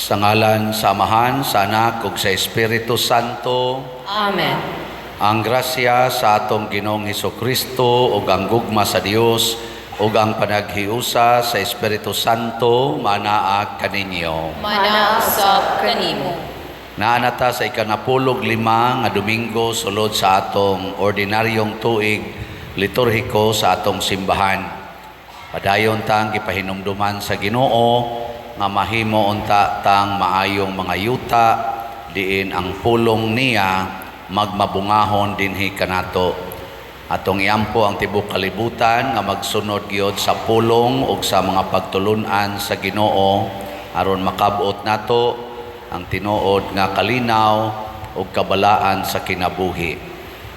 Sa ngalan sa Amahan, sa Anak, ug sa Espiritu Santo. Amen. Ang grasya sa atong Ginoong Hesukristo ug ang gugma sa Dios ug ang panaghiusa sa Espiritu Santo manaa kaninyo. Manaa usab kanimo. Naanata sa ika-15 nga Domingo sulod sa atong ordinaryong tuig liturhiko sa atong simbahan. Padayon tang gipahinumduman sa Ginoo nga mahimo unta tang maayong mga yuta diin ang pulong niya magmabungahon dinhi kanato. Atong iampo ang tibok kalibutan nga magsunod gyud sa pulong ug sa mga pagtulunan sa Ginoo aron makabot nato ang tinuod nga kalinaw ug kabalaan sa kinabuhi.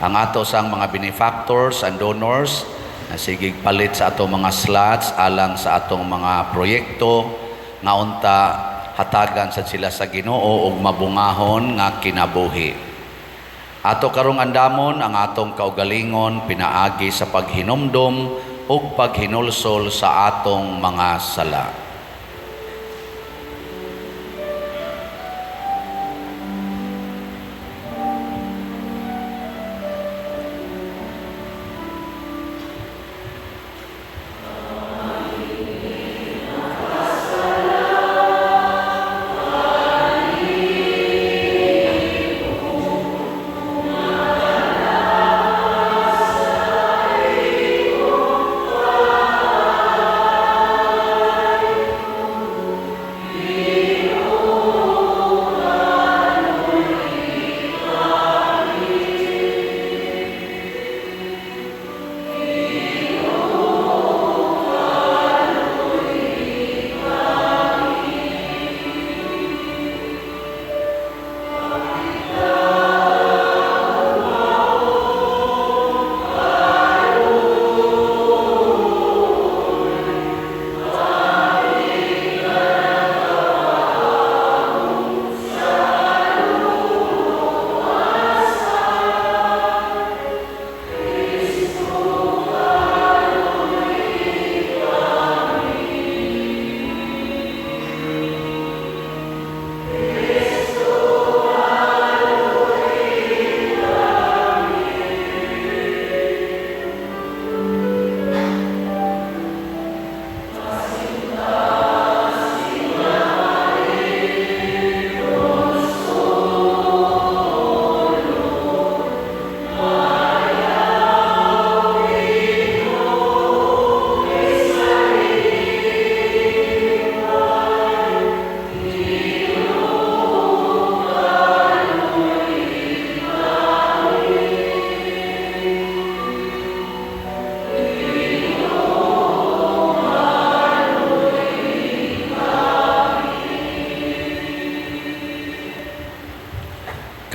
Ang ato sang mga benefactors and donors na sigig palit sa atong mga slots alang sa atong mga proyekto nga unta hatagan sa sila sa Ginoo ug mabungahon nga kinabuhi. Ato karong andamon ang atong kaugalingon pinaagi sa paghinumdom ug paghinulsol sa atong mga sala.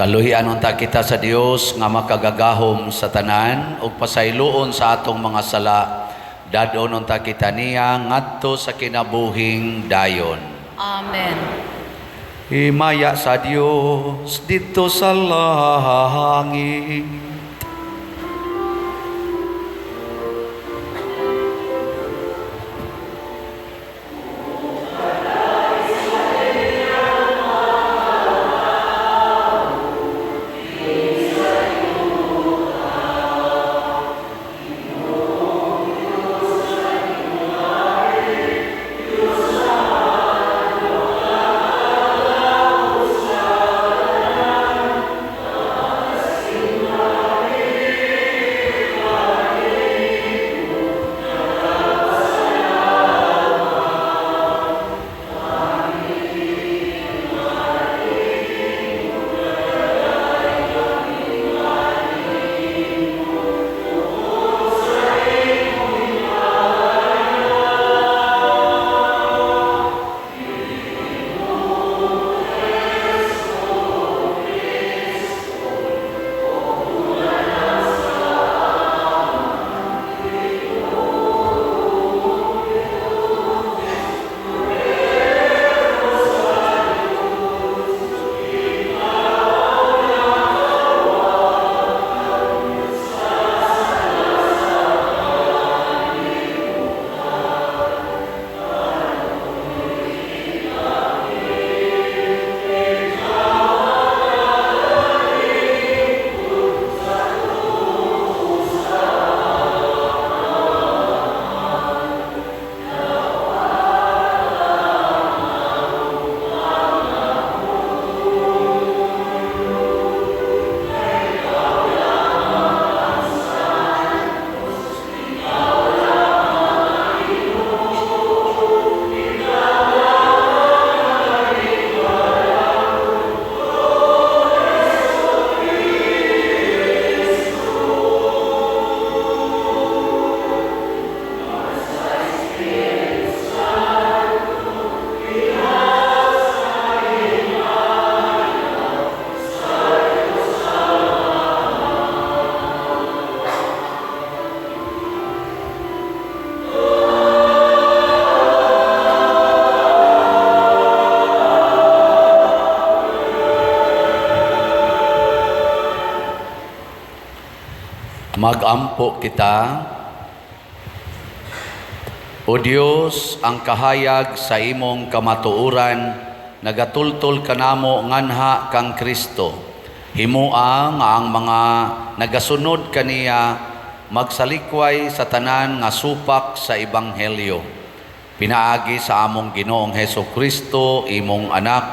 Kaluhian unta kita sa Dios nga makagagahom sa tanan ug pasayloon sa atong mga sala. Dadon unta kita niya ngadto sa kinabuhing dayon. Amen. Himaya sa Dios dito sa langit. Magampo kita. O Dios, ang kahayag sa imong kamatuoran, nagatultol kanamo nganha kang Kristo. Himua nga ang mga nagasunod kaniya magsalikway sa tanan nga supak sa ebanghelyo. Pinaagi sa among Ginoong Hesus Kristo, imong anak,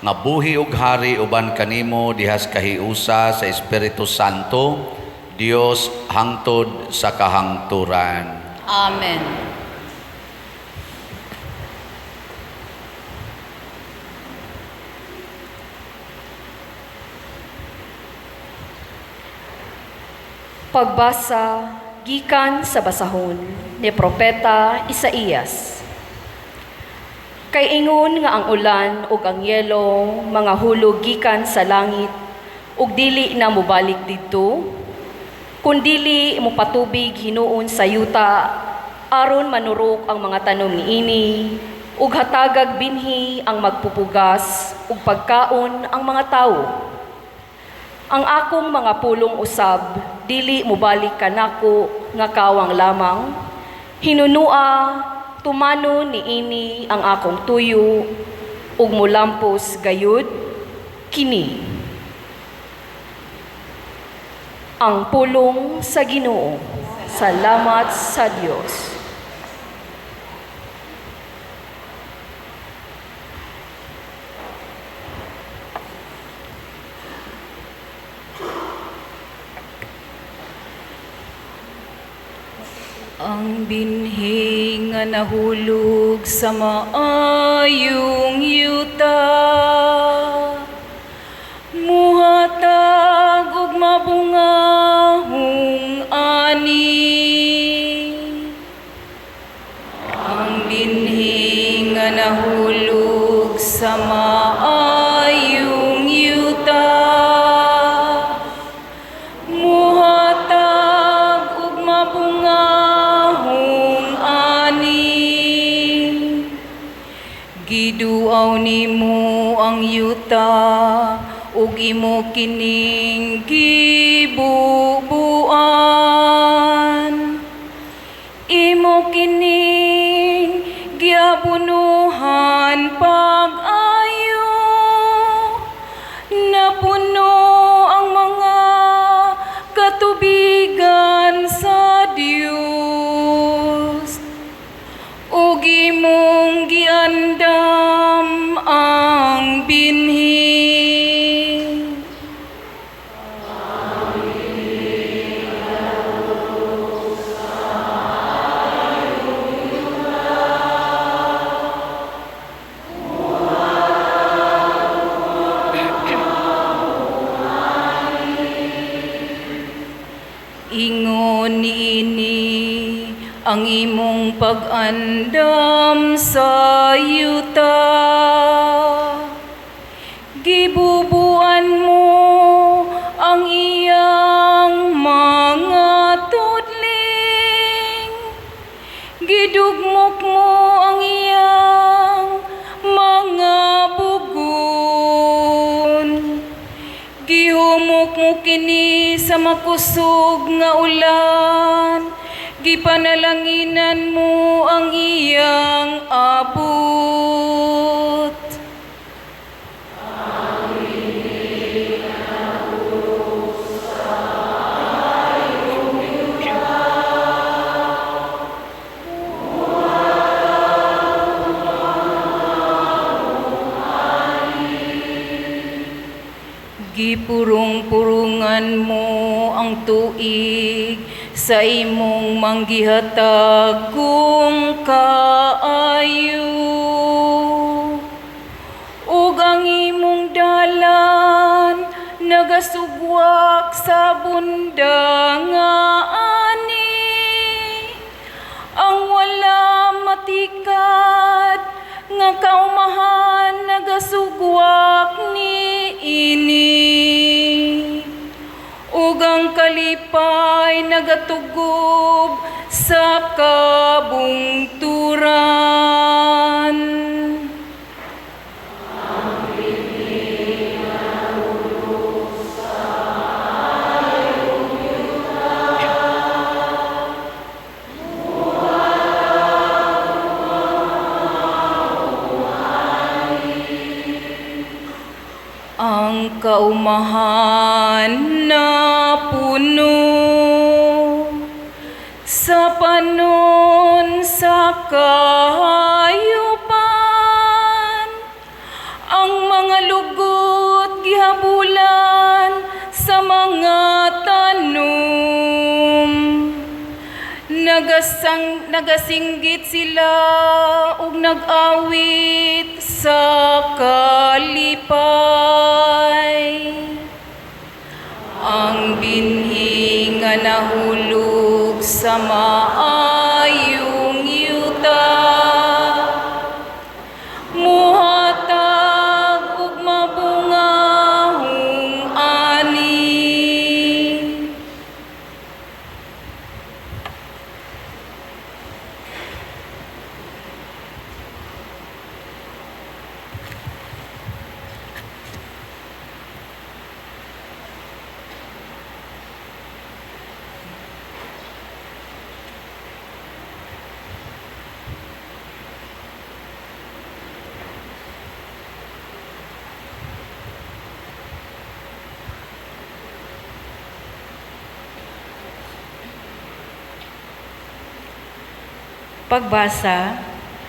nga buhi ug hari uban kanimo dihas kahiusa sa Espiritu Santo, Dios hangtod sa kahangturan. Amen. Pagbasa gikan sa basahon ni Propeta Isaías. Kay ingon nga ang ulan ug ang yelo mga hulog gikan sa langit ug dili na mobalik didto, kundili mo patubig hinuon sa yuta aron manurok ang mga tanom niini ug hatagag binhi ang magpupugas ug pagkaon ang mga tawo. Ang akong mga pulong usab, dili mobalik kanako nga kawang lamang. Hinunua, tumano niini ang akong tuyo, ug mulampos gayud, kini. Ang pulong sa Ginoo. Salamat sa Dios. Ang binhi nga nahulog sa maayong yuta, muhatag ug mabungahong ani. Ang binhi nga nahulog sa maayong yuta, muhatag ug mabungahong giduaw nimo ang yuta ug imo kining gibubuan, imo kining giabunuhan pag-ayo, napuno ang mga katubigan sa Dios ug imong giandam ang binhi. Ingon niini ang imong pag-andam sa yuta, gibubuan mo ang iyang mga tudling, gidugmok mo ang iyang mga bugon, gihumok mo kini sa makusog nga ulan, gipanalanginan mo ang iyang abot. Gipurong-purungan mo ang tuig sa imong manggihatag kung kaayo, ug ang imong dalan nagasugwak sa bunda nga ani, ang wala matikat nga kaumahan nagasugwak ni ini, ug ang kalipay nagatugob sa kabungturan. ang kaumahan na puno sa panon sa kahayupan, ang mga lugot gihabulan sa mga tanom. Nagasinggit sila ug nag-awit sa kalipay. Ang binhi nga nahulog sa maayong yuta, muhatag ug mabungahong ani. Pagbasa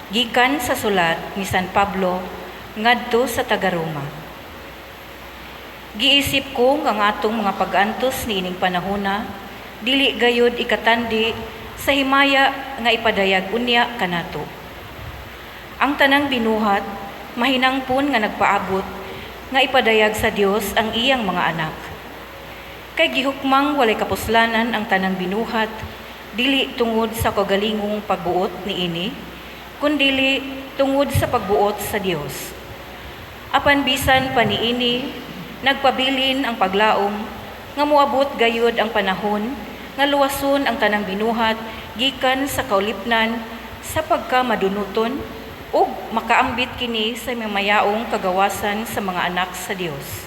gikan sa sulat ni San Pablo ngadto sa taga-Roma. Giisip ko nga atong mga pag-antos niining panahona dili gayud ikatandi sa himaya nga ipadayag unya kanato. Ang tanang binuhat mahinangpon nga nagpaabot nga ipadayag sa Dios ang iyang mga anak. Kay gihukmang walay kapuslanan ang tanang binuhat, dili tungod sa kagalingong pagbuot niini, kundili tungod sa pagbuot sa Dios. Apan bisan pa niini, nagpabilin ang paglaom nga moabot gayud ang panahon nga luwason ang tanang binuhat gikan sa kaulipnan sa pagkamadunuton ug makaambit kini sa mamayaong kagawasan sa mga anak sa Dios.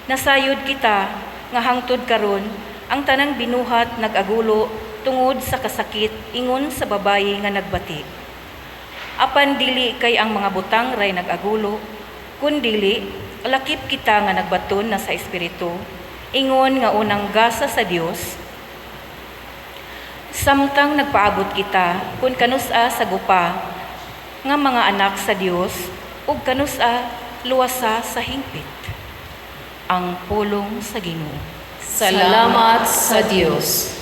Nasayod kita nga hangtod karon ang tanang binuhat nag-agulo tungod sa kasakit ingon sa babayi nga nagbati. Apan dili kay ang mga butang ray nag-agulo, kundili lakip kita nga nagbaton na sa espiritu, ingon nga unang gasa sa Dios. Samtang nagpaabot kita kun kanusa sa gupa nga mga anak sa Dios ug kanusa luwasa sa hingpit. Ang pulong sa Ginoo. Salamat sa Diyos.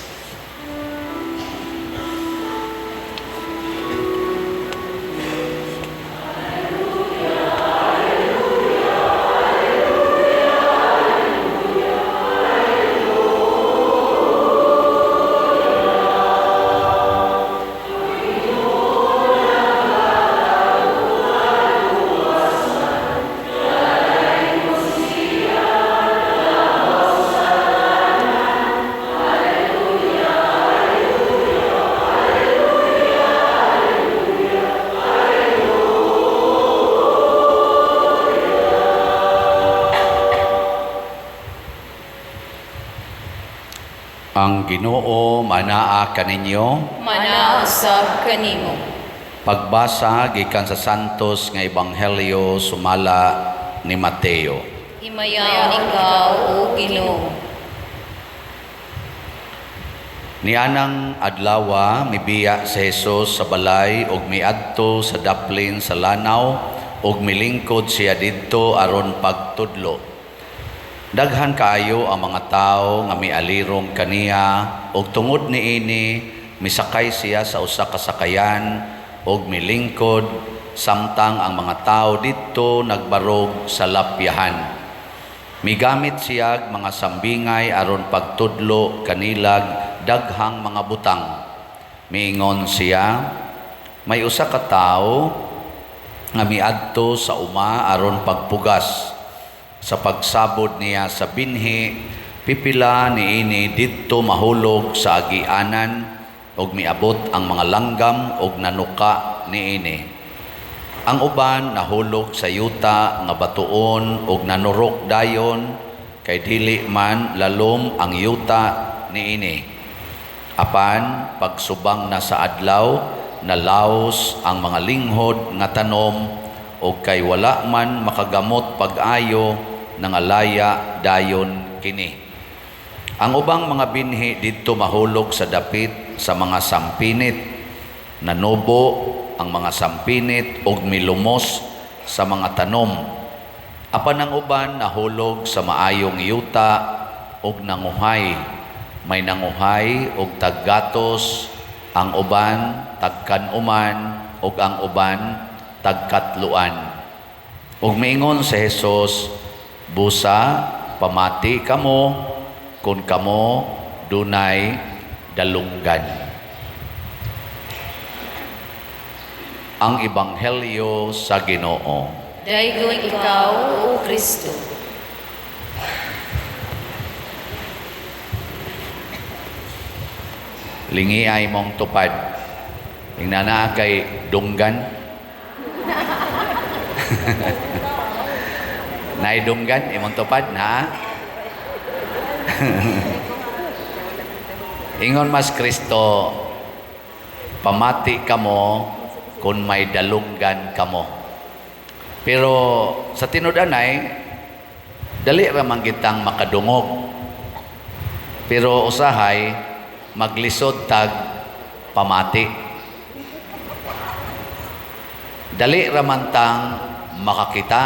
Ang Ginoo manaa kaninyo. Manausab kanimo. Pagbasa gikan sa Santos nga Ebanghelyo sumala ni Mateo. Himayaw ikaw, O Ginoo. Nianang adlawa mibiya si Jesus sa balay ug miadto sa daplin sa lanaw ug milingkod siya didto aron pagtudlo. Daghan kaayo ang mga tao nga mialirong kaniya ug tungod niini misakay siya sa usa ka sakayan ug milingkod samtang ang mga tao didto nagbarog sa lapyahan. Migamit siya mga sambingay aron pagtudlo kanilag daghang mga butang. Miingon siya, may usa ka tawo nga miadto sa uma aron pagpugas. Sa pagsabod niya sa binhi, pipila niini didto mahulog sa agianan ug miabot ang mga langgam ug nanuka niini. Ang uban nahulog sa yuta nga batuon ug nanurok dayon kay dili man lalom ang yuta niini. Apan pagsubang na sa adlaw, nalaos ang mga linghod nga tanom ug kay wala man makagamot pag-ayo, nangalaya dayon kini. Ang ubang mga binhi didto mahulog sa dapit sa mga sampinit, nanubo ang mga sampinit og milumos sa mga tanom. Apan ang uban nahulog sa maayong yuta og nanguhay. May nanguhay og taggatos, ang uban tagkanuman og ang uban tagkatluan. Ug miingon si Jesus, busa pamati kamo kung kamo dunay dalunggan. Ang Ebanghelyo sa Ginoo. Daygon ikaw, O Kristo. Lingi ay mong tupad. Tingnan na kay dunggan. Naidunggan, imong tupad na. Ingon mas Kristo, pamati kamo kung may dalunggan kamo. Pero sa tinud-anay, dali ra man kitang makadungog. Pero usahay, maglisod tag pamati. Dali ra man tang makakita,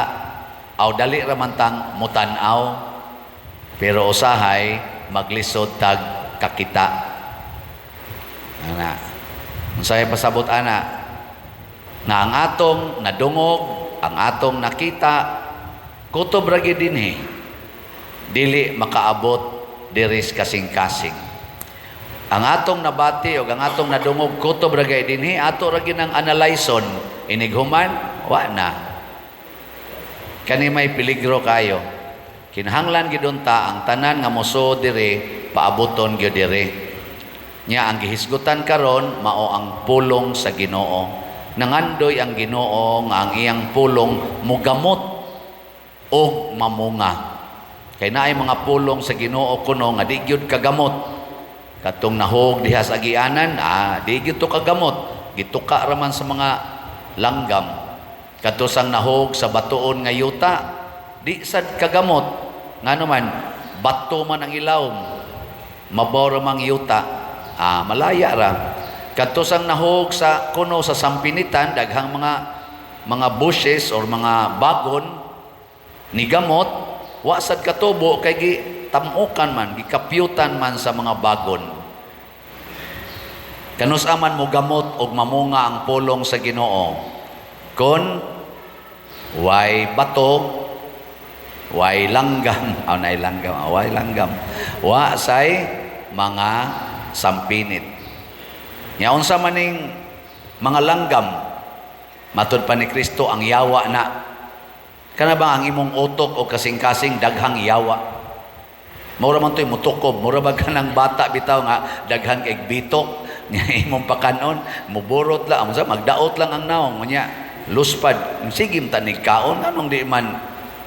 aw dali ra man tang mutanaw, pero usahay maglisod tag kakita. Ana. Unsay pasabot ana? Na ang atong nadungog, ang atong nakita, kutob ra gyud dinhi. Dili makaabot diri kasing-kasing. Ang atong nabati o ang atong nadungog kutob ra gyud dinhi, ato ra gyud ang analyson, inighuman wa na. Kani may peligro kayo. Kinahanglan gidunta ang tanan nga moso diri paaboton gyud diri. Nya ang gihisgutan karon mao ang pulong sa Ginoo. Nangandoy ang Ginoo nga ang iyang pulong mugamot og mamunga. Kay naay mga pulong sa Ginoo kuno nga di gyud kagamot. Katong nahog diha sa agianan, di gyud to kagamot. Gituka ra man sa mga langgam. Katusang nahog sa batuon nga yuta, di sad kagamot. Ngano man bato man ang ilawom, mabaw ra mang yuta, malaya ra. Katusang nahog sa kuno sa sampinitan, daghang mga bushes or mga bagon ni gamot, wa sad katubo kay gitamukan man, gikapyutan man sa mga bagon. Kanus-aman mo gamot og mamunga ang pulong sa Ginoo. Kon way bato, way langgam, nay langgam, way langgam. Wa say mga sampinit. Nya unsa maning mga langgam, matud pa ni Kristo ang yawa na. Kana ba ang imong utok o kasing-kasing daghang yawa? Mura man to'y mutukob, mura ba kanang bata bitaw nga daghang kay bitok nya imong pakanon, muburot lang, magdaot lang ang naong nya luspad. Sige tanig kaon anong di man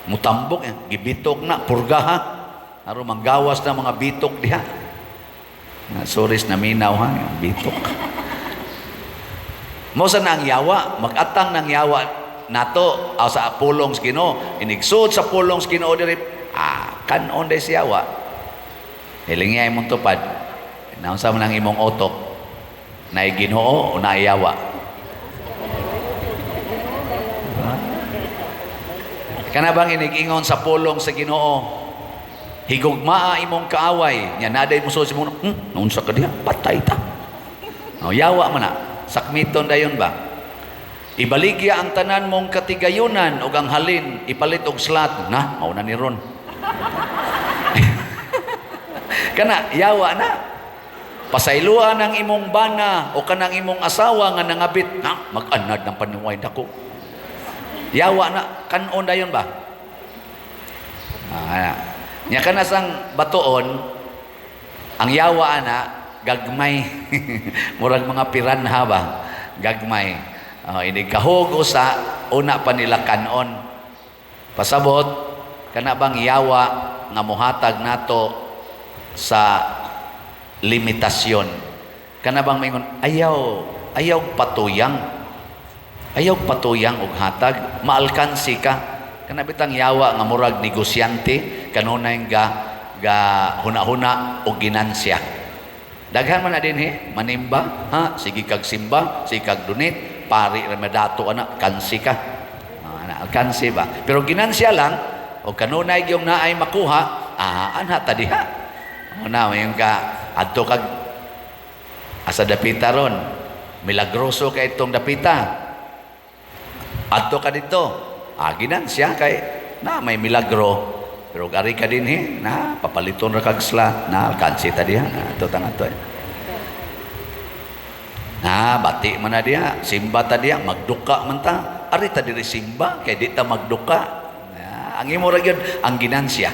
mutambok, gibitok na purgaha. Aron manggawas na mga bitok diha. Soris na minaw ha, bitok. Mausa na ang yawa, mag-atang ng yawa nato aw sa pulong sa Ginoo, inigsud sa pulong sa Ginoo diri, kanon day si yawa. Hilingay mong tupad. Naunsa man ang imong otok, na Ginoo o na yawa. Kana bang inig-ingon sa pulong sa Ginoo? Higugmaa imong kaaway, nya naday mo sa imong, naunsa ka diha, patay ta. Yawa man na, sakmiton dayon ba? Ibaligya ang tanan mong katigayunan o ang halin, ipalit og slat, na, mauna ni ron. Kana, yawa na. Pasayluan ang imong bana o kanang imong asawa nga nangabit, na, mag-anad ng paniway dako. Yawa na, kanon dayon ba? Nya kana sang batuon, ang yawa ana gagmay. Murag mga piranha ba? Gagmay. Ini kahugo sa una pa nila kanon. Pasabot kana bang yawa nga mohatag nato sa limitasyon. Kana bang mingon ayaw patuyang. Ayaw patuyang og hatag, maalkansi ka. Kana bitang yawa nga murag negosyante kanunay ga huna-huna o ginansya. Daghan man na din manimba, sige kag simba, sige kag donate, pari ra madato ana, kansi ka. Kansi ba? Pero ginansya lang o kanunay yung naay makuha, anha tadiha. Una, mayon ka adto kag asa dapita ron. Milagroso ka itong dapita. Adto ka dito. Ginansya kay na may milagro. Pero gari ka din na papaliton ra kag sla na kansi ta diha ato tang ato. Bati man na diha, simba ta diha, magduka man ta. Ari ta diri simba kay di ta magduka. Ang imo ra gyud ang ginansya.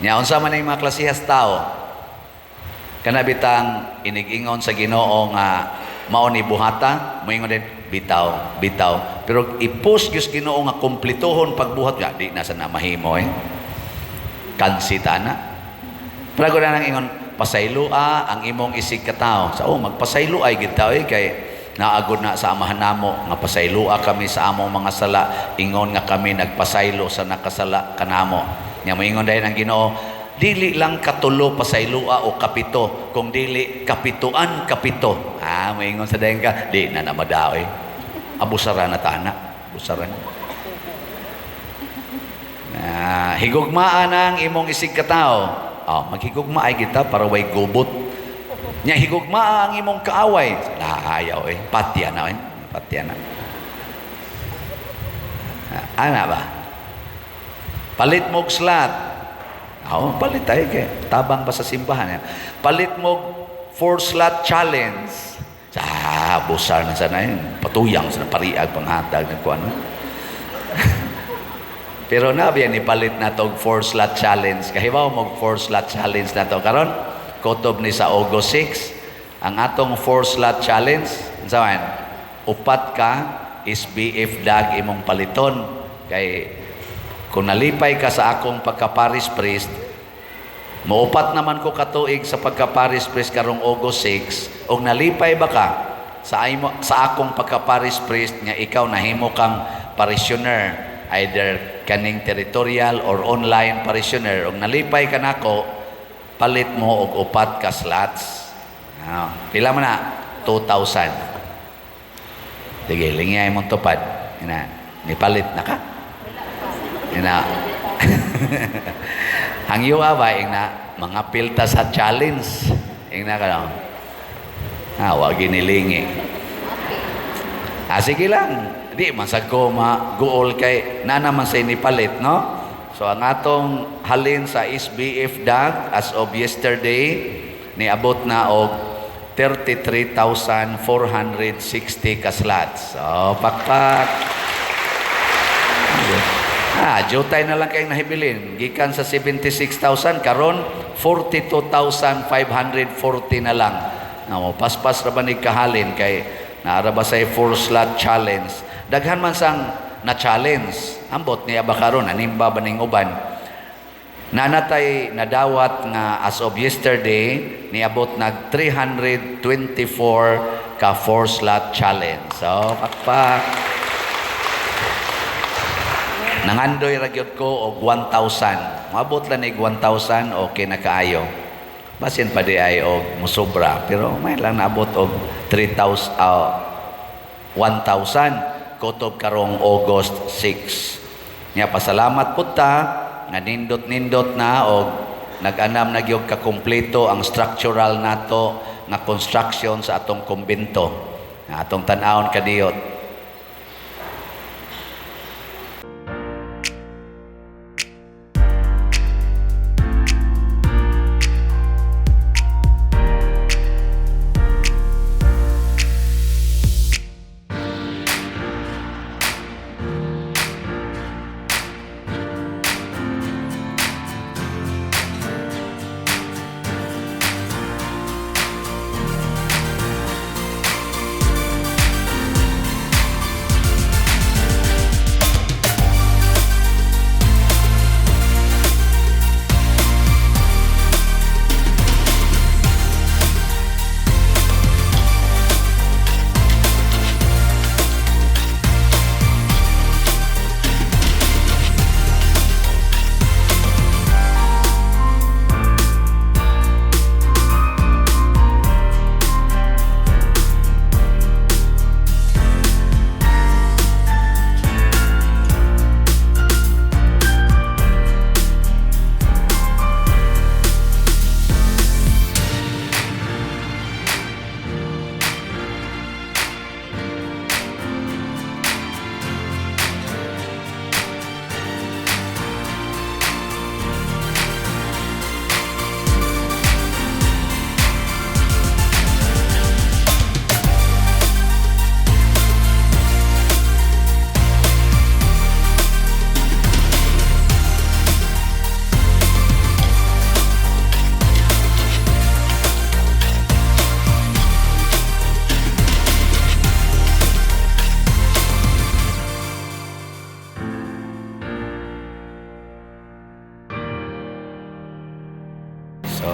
Nya unsa man ang mga klasehas tao? Kana bitang inig-ingon sa Ginoo nga mao ni buhata, moingon din bitaw. Pero ipus gyud Ginoo nga kumplituhon pagbuhat nga di na sa mahimo kansitana. Prago na nang ingon pasaylua ang imong isig ka tao. Sa magpasaylo ay gid tao kay naagod na sa amahan namo nga pasaylua kami sa among mga sala, ingon nga kami nagpasaylo sa nakasala kanamo. Nya moingon dayon ang Ginoo, dili lang katulo pasaylua o kapito, kung dili kapituan kapito. Moingon sa dayon ka, di na namadaw abusaran na tana, abusaran. Higugmaan ang imong isig ka tao. Maghigugma ay kita para way gubot. Nya higugma ang imong kaaway. Ayaw patya na patya na. Ana ba? Palit mo slat. Palit tayo kay tabang pa sa simbahan. Palit mo 4-slot challenge. Busar na sana yun. Patuyang sa pariag panghatag ng kuwan. Pero nabiyan ipalit na tog 4-slot challenge. Kahibaw mo 4-slot challenge na to karon. Kotob ni sa August 6. Ang atong 4-slot challenge, saan? Upat ka SBF dag imong paliton. Kay kung nalipay ka sa akong pagka-parish priest, maupat naman ko katuig sa pagka-parish priest karong August 6, og nalipay ba ka sa akong pagka-parish priest nga ikaw nahimo kang parishioner, either kaning territorial or online parishioner, og nalipay ka nako, palit mo og upat ka slots. Pila man na? 2,000. Sige, lingay mong tupad. Nipalit na ka? Hangyo ba mga pilta sa challenge wag ginilingi. Sige lang, di masag ko guol kay na naman sa inipalit, no? So ang atong halin sa SBF dag as of yesterday niabot na og 33,460 ka slots. So pakpak. Jutay na lang kayong nahibilin. Gikan sa 76,000, karon 42,540 na lang. Paspas ra ba ni kahalin kay naara ba say 4-slot challenge. Daghan man sang na-challenge. Ambot niya ba karon animba ba ning uban. Nanatay nadawat nga as of yesterday niabot nag 324 ka 4-slot challenge. So, pakpak. Nangandoy ragyot ko og 1,000. Mabot lang ig 1,000, okay na kaayo. Basin pa di ay og musobra, pero may lang naabot og 1,000 kutob karong August 6. Nya pasalamat pud ta nga nindot-nindot na og nag-anam na gyud ka kumpleto ang structural nato nga construction sa atong kumbento. Atong tan-awon kadiyot.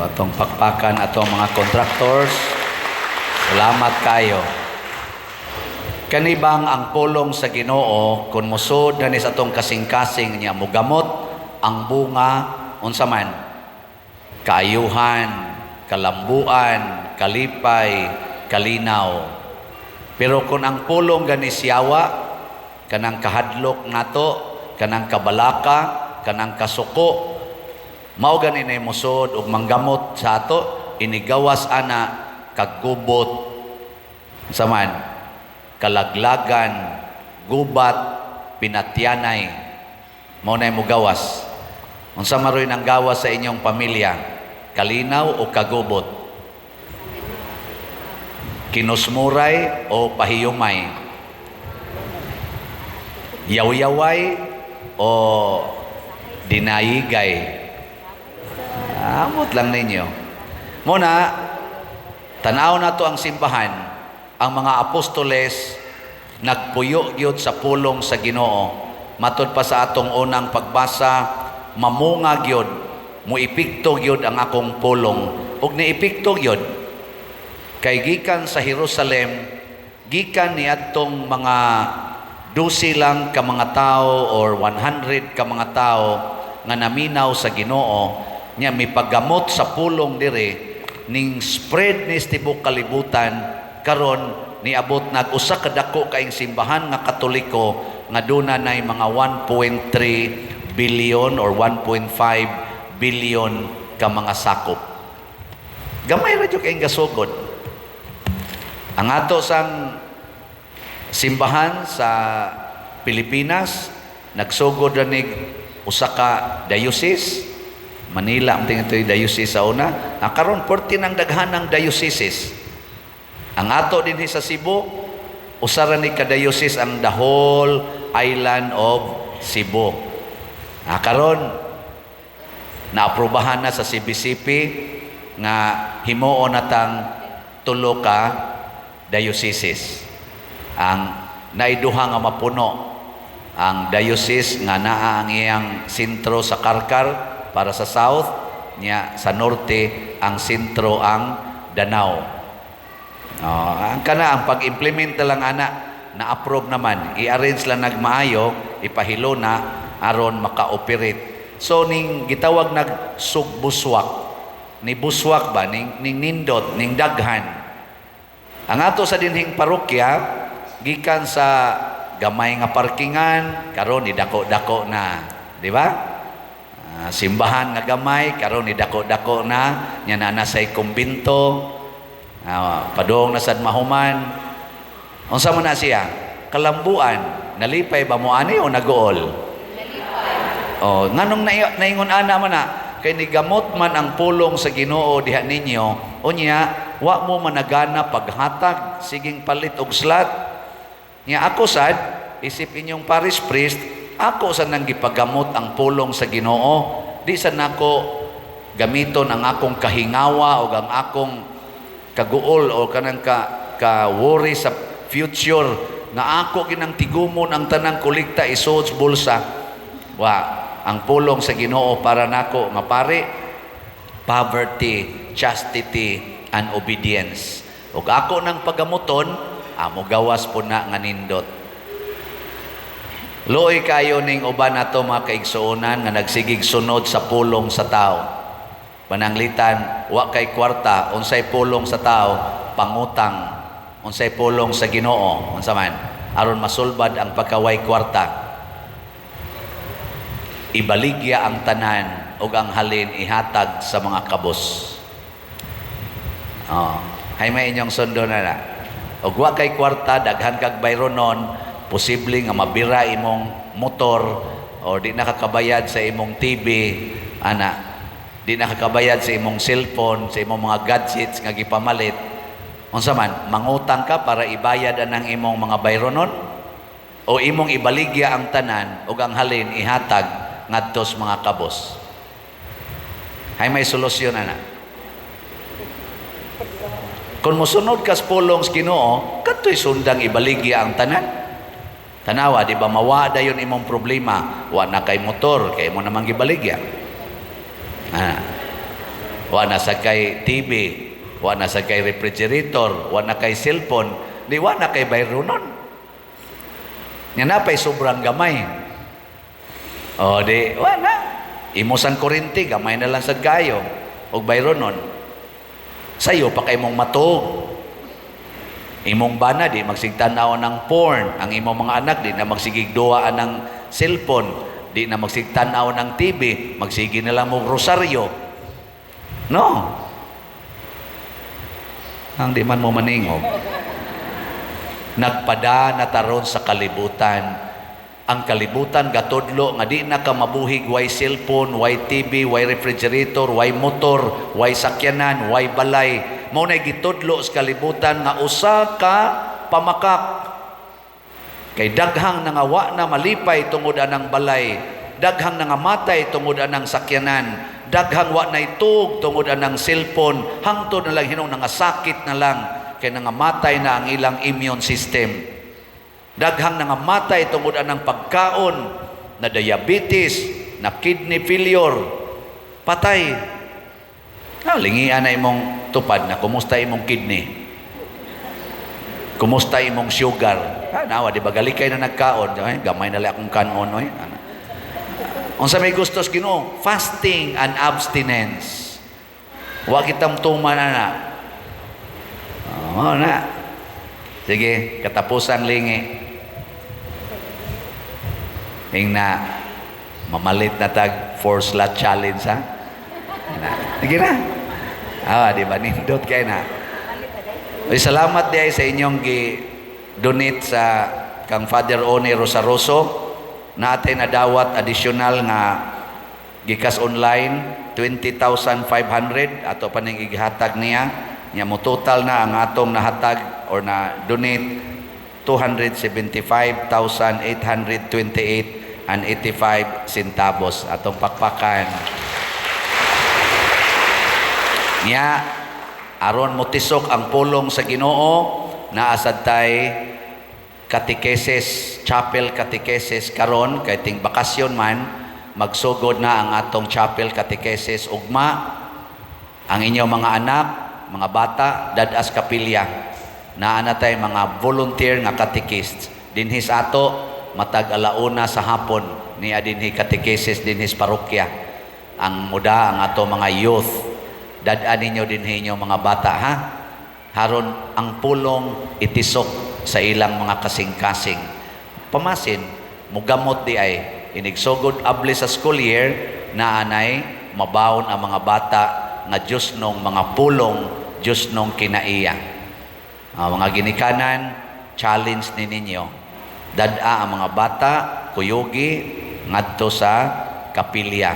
atong pakpakan atong mga contractors. Salamat kayo. Kanibang ang pulong sa Ginoo kun musod na ni sa atong kasing-kasing niya mugamot ang bunga unsa man kaayuhan, kalambuan, kalipay, kalinaw. Pero kung ang pulong gani siyawa, kanang kahadlok nato, kanang kabalaka, kanang kasuko, mao gani na musod ug manggamot sa ato, inigawas ana kagubot, saman, kalaglagan, gubat, pinatyanay, mao na mo gawas. Unsa maroy nang gawas sa inyong pamilya? Kalinaw o kagubot? Kinusmuray o pahiyumay? Yaw-yaway o dinayigay? Amot lang ninyo. Muna, tanaw na to ang simbahan, ang mga apostoles nagpuyo gyud sa pulong sa Ginoo. Matod pa sa atong unang pagbasa, mamunga gyud, muipikto gyud ang akong pulong. Ug niipikto gyud kay gikan sa Jerusalem, gikan ni atong mga 12 lang ka mga tao or 100 ka mga tao nga naminaw sa Ginoo, nya mipagamot sa pulong dire ning spread ni tibok kalibutan. Karon niabot nag-usa ka dako kaing simbahan nga Katoliko nga duna nay mga 1.3 billion or 1.5 billion ka mga sakop. Gamay ra jud kaing gasugod. Ang ato sang simbahan sa Pilipinas nagsugod ra nig usa ka diocese. Manila ang tingin ito'y diocese sa una. Karon 14 ang daghanang dioceses. Ang ato din sa Cebu, usara ni ka-diocese ang the whole island of Cebu. Karon naaprubahan na sa CBCP nga himuon natang 3 ka dioceses. Ang naiduha nga mapuno ang diocese nga naa ang iyang sentro sa Karkar para sa south, niya sa norte ang sentro ang Danao. Ang pag-implement lang ana na-approve naman, i-arrange lang nagmaayo, ipahilo na aron maka-operate. So ning gitawag nag sugbuswak, ni buswak ba ning nindot ning daghan. Ang ato sa dinhing parokya gikan sa gamay nga parkingan karon idako-dako na, di ba? Simbahan nga gamay karon idako-dako na, nya na say kumbinto, padung na sad mahuman. Unsa man na siya? Kalambuan, nalipay ba mo ani o naguol? Nalipay. Nganong naingon ana man na kay nigamot man ang pulong sa Ginoo diha ninyo, unya wa mo managana paghatag siging palit og slat. Nya ako sad isip inyong parish priest, ako sa nang gipagamot ang pulong sa Ginoo, di sa nako gamiton ang akong kahingawa o ang akong kaguol o kanang ka worry sa future na ako ginang tigumon ang tanang kolekta isod sa bulsa. Wa, ang pulong sa Ginoo para nako nga pare, poverty, chastity, and obedience. Ug ako nang pagamuton, amo gawas po na nga nindot. Luoy kayo ning uban nato mga kaigsuonan nga nagsigig sunod sa pulong sa tao. Pananglitan, wa kay kwarta, unsay pulong sa tao, pangutang. Unsay pulong sa Ginoo, unsa man, aron masulbad ang pagkaway kwarta. Ibaligya ang tanan ug ang halin ihatag sa mga kabos. Hay may inyong sundo na. Ug wa kay kwarta, daghan kag bayronon, posible nga mabira imong motor o di nakakabayad sa imong TV, di nakakabayad sa imong cellphone, sa imong mga gadgets nga gipamalit. Unsa man, mangutang ka para ibayad anang imong mga bayronon o imong ibaligya ang tanan ug ang halin ihatag ngadto sa mga kabos. Hay may solusyon ana. Kung mosunod ka sa pulong sa Ginoo, kadto'y sundang ibaligya ang tanan. Tanawa, di ba mawa dayon imong problema, wa na kay motor, kay mo namang gibaligya. Wa na sa kay TV, wa na sa kay refrigerator, wa na kay cellphone, di wa na kay bayro nun. Nga napay sobrang gamay. O di, wa na. Imusan kurinti, gamay na lang sa gayo. O bayro nun. Sayo pa kay mong matug. Imong bana, di magsigtanaw ng porn. Ang imong mga anak, di na magsigigduaan ng cellphone. Di na magsigtanaw ng TV. Magsigi na lang mong rosaryo. No. Ang di man mo maningog. Nagpada na taron sa kalibutan. Ang kalibutan gatudlo nga di na ka mabuhig way cellphone, way TV, way refrigerator, way motor, way sakyanan, way balay. Mao nay gitudlo sa kalibutan nga usa ka pamakak. Kay daghang nangawa na malipay tungod anang balay, daghang nangamatay tungod anang sakyanan, daghang wa nay tug tungod anang cellphone, hangtod na lang hinong nangasakit na lang kay nangamatay na ang ilang immune system. Daghang nangamatay tungod anang pagkaon, na diabetes, na kidney failure, patay. Lingian na imong tupad na kumusta imong kidney, kumusta imong sugar. Nawa di ba galikay na nagkaon, gamay na lang akong kanon. Unsa may gustos Ginoo? Fasting and abstinence. Wa kitang tuman na. Na. Sige, katapusan lingi. Na mamalit na tag 4 slot challenge ha. Sige na. Di ba nindot kayo na. Salamat di sa inyong donate sa kang Father Oni Rosaroso. Natin na dawat additional nga gikas online 20,500 ato pa ning igihatag niya. Nya mo total na ang atong nahatag or na donate 275,828 and 85 centavos atong pakpakan. Nya aron motisok ang pulong sa Ginoo naa sad tay catechesis, chapel catechesis karon kay ting bakasyon man magsugod na ang atong chapel catechesis ugma ang inyong mga anak, mga bata dadas kapilya naa na tay mga volunteer nga catechists dinhis ato matag alauna sa hapon ni dinhi catechesis dinhis parokya ang muda ang ato mga youth dad-an ninyo dinhi inyo mga bata ha haron ang pulong itisok sa ilang mga kasing-kasing pamasin mugamot di ay inigsugod abli sa school year na anay mabawon ang mga bata nga Diyos nung mga pulong Diyos nung kinaiya. Mga ginikanan challenge ni ninyo dad-a ang mga bata kuyugi ngadto sa kapilya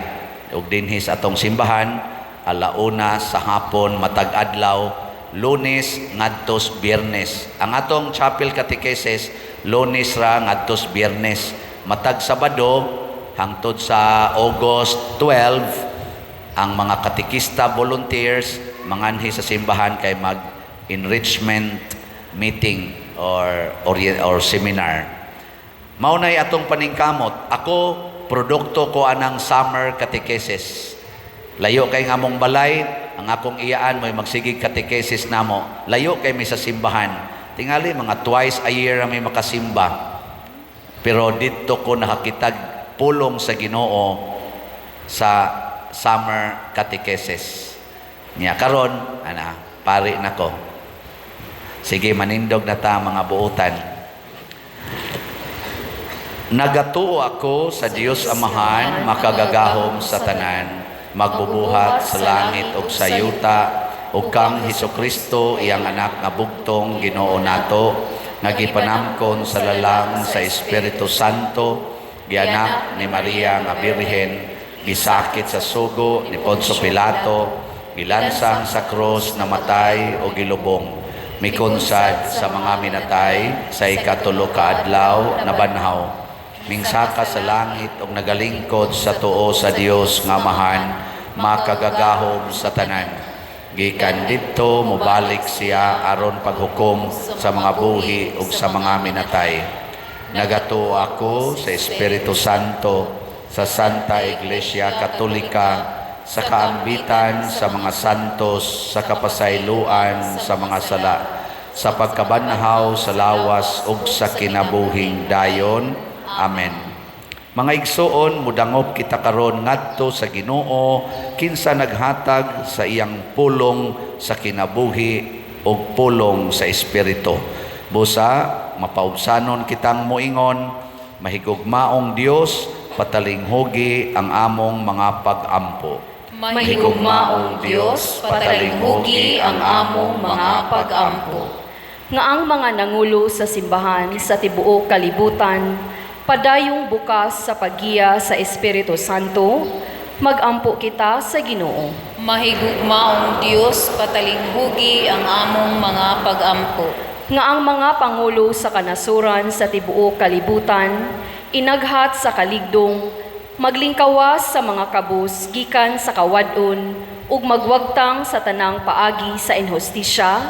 ug dinhi sa atong simbahan alauna sa hapon matag adlaw Lunes ngadtos Biyernes. Ang atong chapel catechesis Lunes ra ngadtos Biyernes. Matag Sabado hangtod sa August 12 ang mga katekista volunteers manganhi sa simbahan kay mag enrichment meeting or seminar. Maunay atong paningkamot. Ako produkto ko anang summer catechesis. Layo kay nga mong balay, ang akong iyaan mo'y magsigig catechesis namo. Layo kay may sa simbahan. Tingali mga twice a year may makasimba. Pero dito ko nakakitag pulong sa Ginoo sa summer catechesis. Nya karon pari nako. Sige manindog na ta mga buutan. Nagatuo ako sa Dios Amahan makagagahom sa tanan, magbubuhat sa langit ug sa yuta, ug kang Hesukristo iyang anak nga bugtong Ginoo nato, nga gipanamkon sa lalang sa Espiritu Santo, gianak ni Maria nga Birhen, gisakit sa sugo ni Poncio Pilato, gilansang sa krus, namatay o gilubong, mikunsad sa mga minatay, sa ikatulo ka adlaw na banhaw, mingsaka sa langit ug nagalingkod sa tuo sa Dios nga Amahan, makagagahom sa tanan. Gikan didto mobalik siya aron paghukom sa mga buhi ug sa mga minatay. Nagatuo ako sa Espiritu Santo, sa Santa Iglesia Katolika, sa kaambitan sa mga santos, sa kapasayloan sa mga sala, sa pagkabanhaw sa lawas ug sa kinabuhing dayon. Amen. Mga igsoon, mudangop kita karon ngadto sa Ginoo kinsa naghatag sa iyang pulong sa kinabuhi ug pulong sa espiritu. Busa mapaubsanon kitang moingon, mahigugmaong Dios, patalinghugi ang among mga pag-ampo. Mahigugmaong Diyos, patalinghugi ang among mga pag-ampo. Nga ang mga nangulo sa simbahan sa tibuok kalibutan, padayong bukas sa paggiya sa Espiritu Santo, mag-ampo kita sa Ginoo. Mahigugmaong Diyos, patalinghugi ang among mga pag-ampo. Nga ang mga pangulo sa kanasuran sa tibuok kalibutan, inaghat sa kaligdong, maglingkawas sa mga kabus gikan sa kawadon ug magwagtang sa tanang paagi sa inhustisya,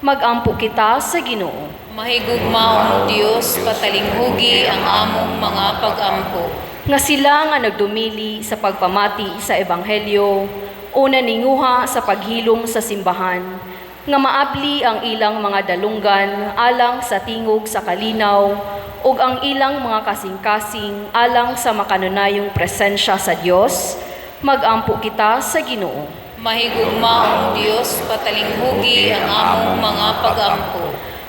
mag-ampo kita sa Ginoo. Mahigugmaong Diyos, patalinghugi ang among mga pag-ampo. Nga sila nga nagdumili sa pagpamati sa ebanghelyo, una ninguha sa paghilom sa simbahan, nga maabli ang ilang mga dalunggan alang sa tingog sa kalinaw ug ang ilang mga kasing-kasing alang sa makanunayong presensya sa Dios, mag-ampo kita sa Ginoo. Mahigugmaong Diyos, patalinghugi ang among mga pag-ampo.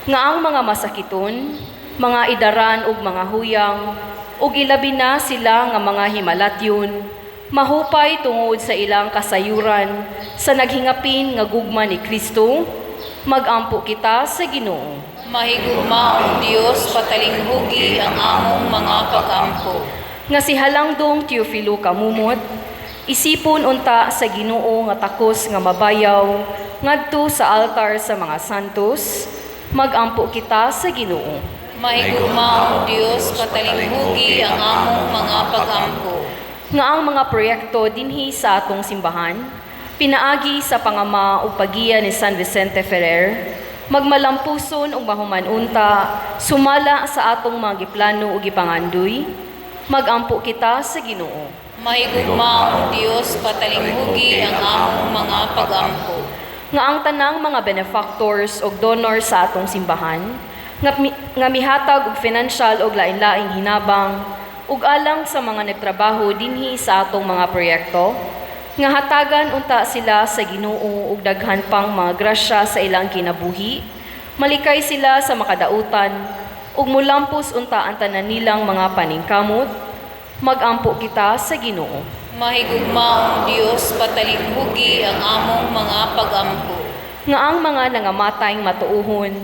Nga ang mga masakiton, mga idaran ug mga huyang, ug ilabi na sila nga mga himalatyon, mahupay tungod sa ilang kasayuran sa naghingapin nga gugma ni Kristo, mag-ampo kita sa Ginoo. Mahigugmaong Diyos, patalinghugi ang among mga pag-ampo. Nga si Halangdong Teofilo Kamumot, isipon unta sa Ginoo nga takos nga mabayaw ngadto sa altar sa mga santos, mag-ampo kita sa Ginoo. Mahigugmaong Diyos, patalinghugi ang among mga pag-ampo. Nga ang mga proyekto dinhi sa atong simbahan, pinaagi sa pangama ug pagiya ni San Vicente Ferrer, magmalampuson ug mahumanunta, sumala sa atong mga giplano ug gipangandoy, mag-ampo kita sa Ginoo. Mahigugmaong Diyos, patalinghugi ang among mga pag-ampo. Nga ang tanang mga benefactors ug donors sa atong simbahan, nga mihatag og financial ug lain-laing hinabang, ug alang sa mga nagtrabaho dinhi sa atong mga proyekto, nga hatagan unta sila sa Ginoo ug daghan pang mga grasya sa ilang kinabuhi, malikay sila sa makadautan, ug mulampos unta ang tanan nilang mga paningkamot, mag-ampo kita sa Ginoo. Mahigugmaong Diyos, patalinghugi ang among mga pag-ampo. Nga ang mga nangamatayng matuuhon,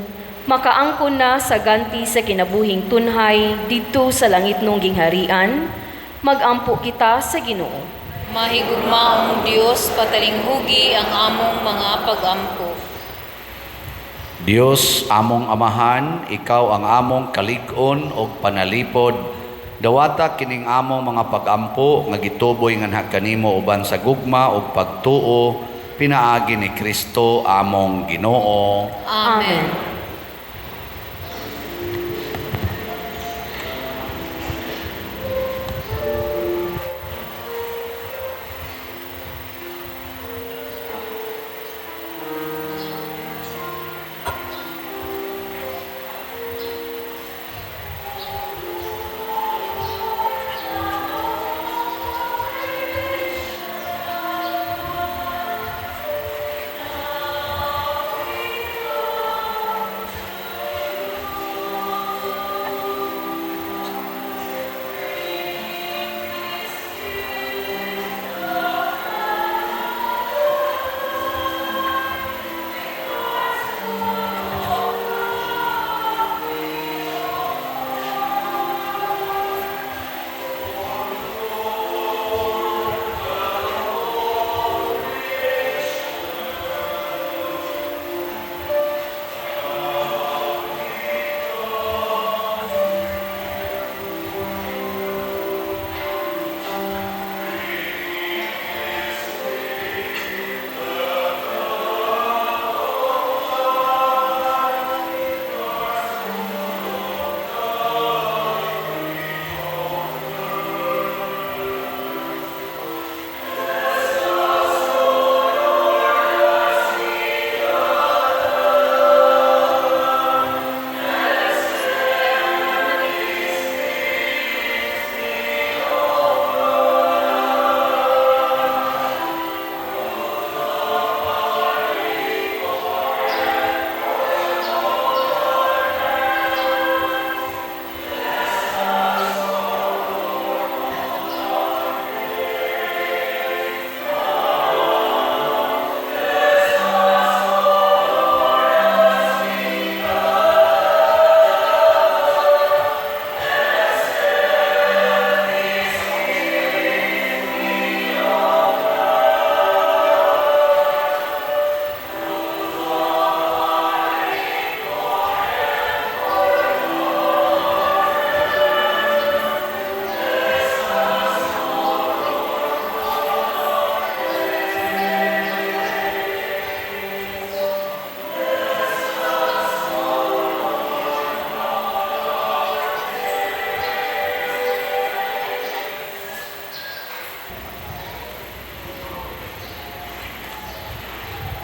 makaangkon na sa ganti sa kinabuhing tunhay didto sa langitnong gingharian, mag-ampo kita sa Ginoo. Mahigugmaong Diyos, patalinghugi ang among mga pag-ampo. Dios among amahan, ikaw ang among kalig-on ug panalipod. Dawata kining among mga pag-ampo nga gituboy nga kanimo uban sa gugma ug pagtuo pinaagi ni Kristo among Ginoo. Amen.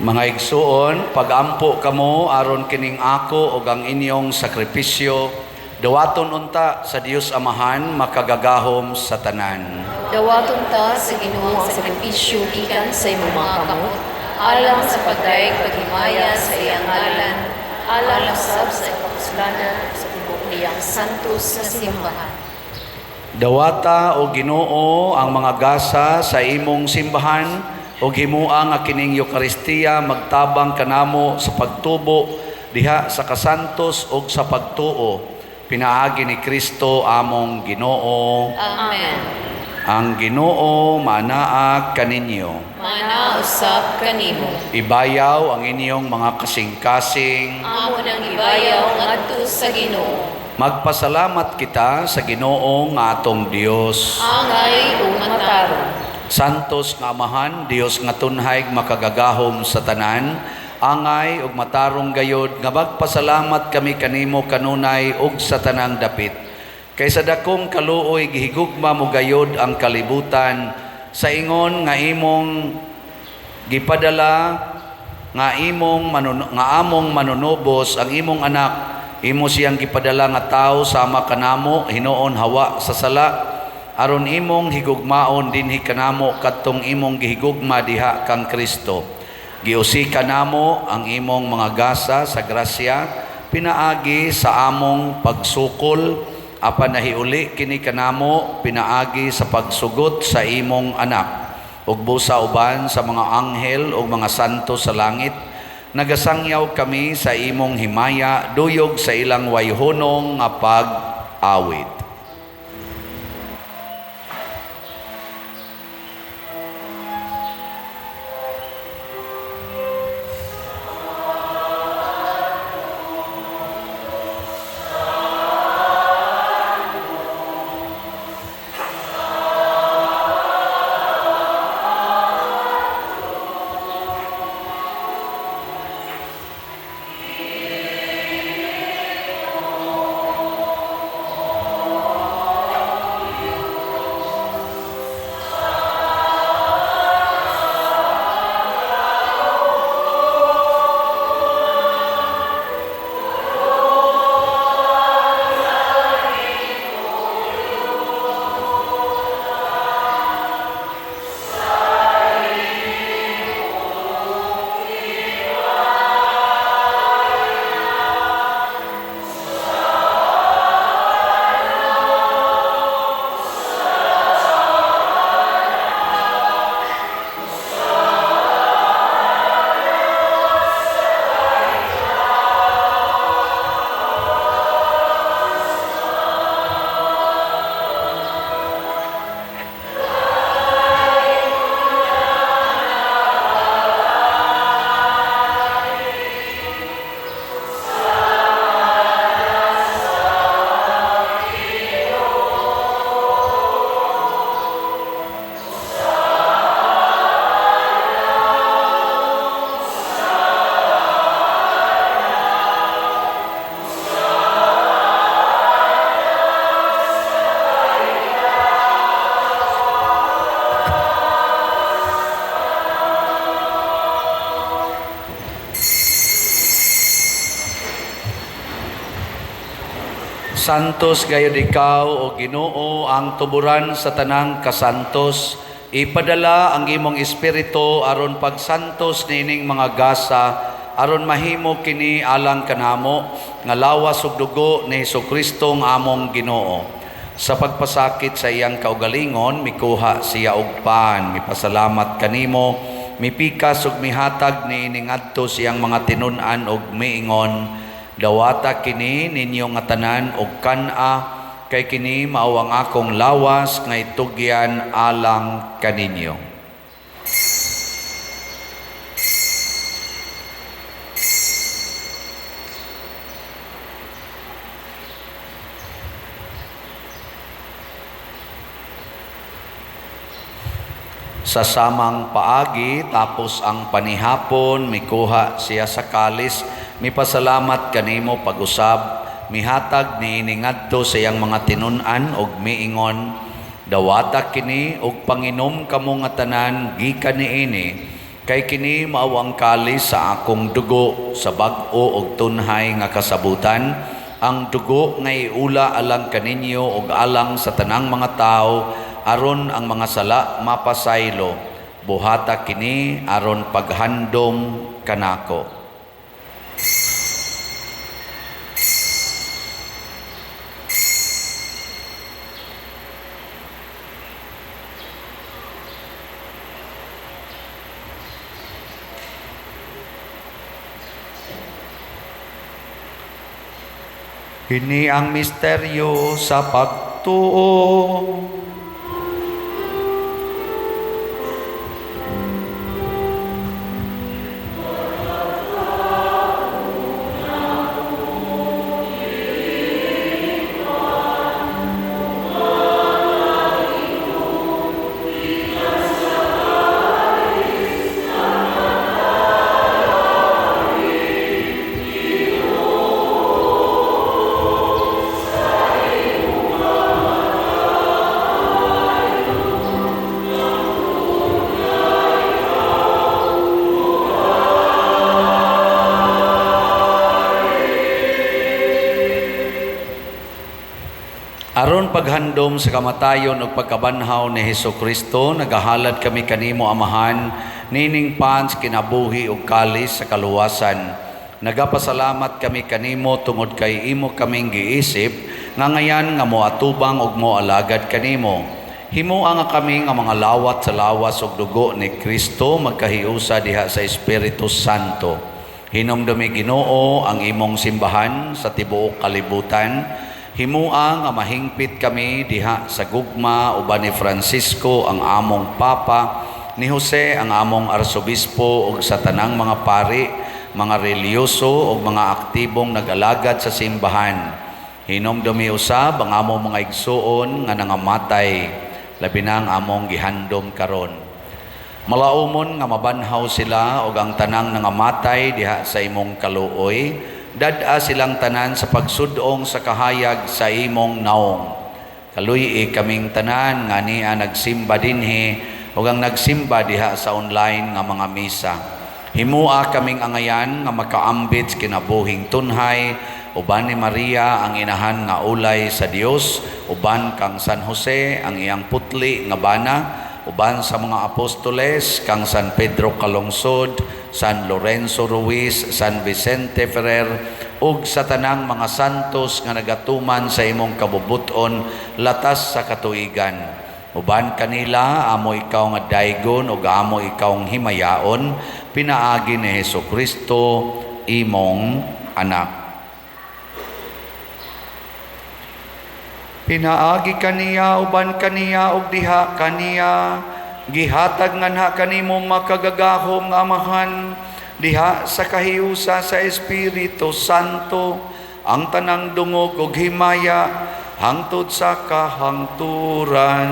Mga igsuon, pagampo kamo aron kining ako ug ang inyong sakripisyo, dawaton unta sa Dios Amahan makagagahom sa tanan. Dawaton ta sa Ginoo ang sakripisyo gikan sa imong mga kamot, alang sa pagdaig paghimaya sa iyang ngalan, alang sab sa ipagsuslanan sa tibok niyang santos nga simbahan. Dawata o Ginoo ang mga gasa sa imong simbahan, o himua nga kining Eucharistia magtabang kanamo sa pagtubo diha sa kasantos ug sa pagtuo. Pinaagi ni Kristo among Ginoo. Amen. Ang Ginoo manaa kaninyo. Mana usab kanimo. Ibayaw ang inyong mga kasing-kasing. Amo nang ibayaw ngadto sa Ginoo. Magpasalamat kita sa Ginoo nga atong Dios. Angay o matarong. Santos nga Amahan, Dios nga tunhay makagagahom sa tanan, angay ug matarong gayod nga magpasalamat kami kanimo kanunay ug sa tanang dapit. Kaysa dakong kaluoy gihigugma mo gayod ang kalibutan sa ingon nga imong gipadala nga among manunubos ang imong anak, imo siyang gipadala nga tawo sama kanamo hinuon hawa sa sala, aron imong higugmaon dinhi kanamo kadtong imong gihigugma diha kang Kristo. Giusika namo ang imong mga gasa sa grasya, pinaagi sa among pagsukol, apan nahiuli kini kanamo pinaagi sa pagsugot sa imong anak, ug busa uban sa mga anghel ug mga santo sa langit. Nagasangyaw kami sa imong himaya, duyog sa ilang wayhonong nga pag-awit. Santos gayud ikaw o Ginoo ang tuburan sa tanang kasantos. Ipadala ang imong espiritu aron pagsantos nining mga gasa, aron mahimo kini alang kanamo nga lawas ug dugo ni Hesukristo nga among Ginoo. Sa pagpasakit sa iyang kaugalingon, mikuha siya og pan, mipasalamat kanimo, mipikas ug mihatag ni ningadto siyang mga tinun-an ug miingon, dawata kini ninyo nga tanan og kan-a, kay kini mao ang akong lawas nga itugyan alang kaninyo. Sa samang paagi, tapos ang panihapon, mikuha siya sa kalis, mipasalamat kanimo pag-usab, mihatag ni iningadto sa iyang mga tinun-an og miingon, dawata kini og panginom kamo nga tanan gikan niini, Kay kini mao ang kalis sa akong dugo sa bag-o ug tunhay nga kasabutan, ang dugo nga iula alang kaninyo ug alang sa tanang mga tao aron ang mga sala mapasaylo. Buhata kini aron paghandom kanako. Kini ang misteryo sa pagtuo. Aron paghandom sa kamatayon ug pagkabanhaw ni Hesukristo, nagahalad kami kanimo Amahan, nining pans kinabuhi ug kalis sa kaluwasan. Nagapasalamat kami kanimo tungod kay imo kaming giisip nga ngayan nga moatubang ug moalagad kanimo. Himuha nga kami nga mga lawat sa lawas ug dugo ni Kristo magkahiusa diha sa Espiritu Santo. Hinumdumi Ginoo ang imong simbahan sa tibuok kalibutan. Himuang nga mahingpit kami diha sa gugma uban ni Francisco ang among Papa, ni Jose ang among Arsobispo ug sa tanang mga pari, mga reliyoso ug mga aktibong nag-alagad sa simbahan. Hinumdumi usab ang among mga igsuon nga nangamatay, labi na ang among gihandom karon. Malaumon nga mabanhaw sila ug ang tanang nangamatay diha sa imong kaluoy. Dad-a silang tanan sa pagsudong sa kahayag sa imong naong. Kaluy kaming tanan nga niya nagsimba dinhi ug ang nagsimba diha sa online nga mga misa. Himua kaming angayan nga makaambit kinabuhing tunhay, uban ni Maria ang inahan nga ulay sa Dios, uban kang San Jose ang iyang putli nga bana, uban sa mga apostoles kang San Pedro Calungsod, San Lorenzo Ruiz, San Vicente Ferrer, ug sa tanang mga santos nga nagatuman sa imong kabubuton latas sa katuigan. Uban kanila, amo ikaw nga daygon ug amo ikaw nga himayaon, pinaagi ni Hesukristo, imong anak. Pinaagi kaniya, uban kaniya ug diha kaniya, gihatag nga na kanimong makagagahom nga Amahan, diha sa kahiusa sa Espiritu Santo, ang tanang dungog ug himaya, hangtod sa kahangturan.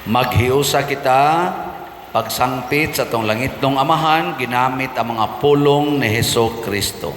Maghiusa kita pagsangpit sa tong langitnong Amahan ginamit ang mga pulong ni Hesukristo.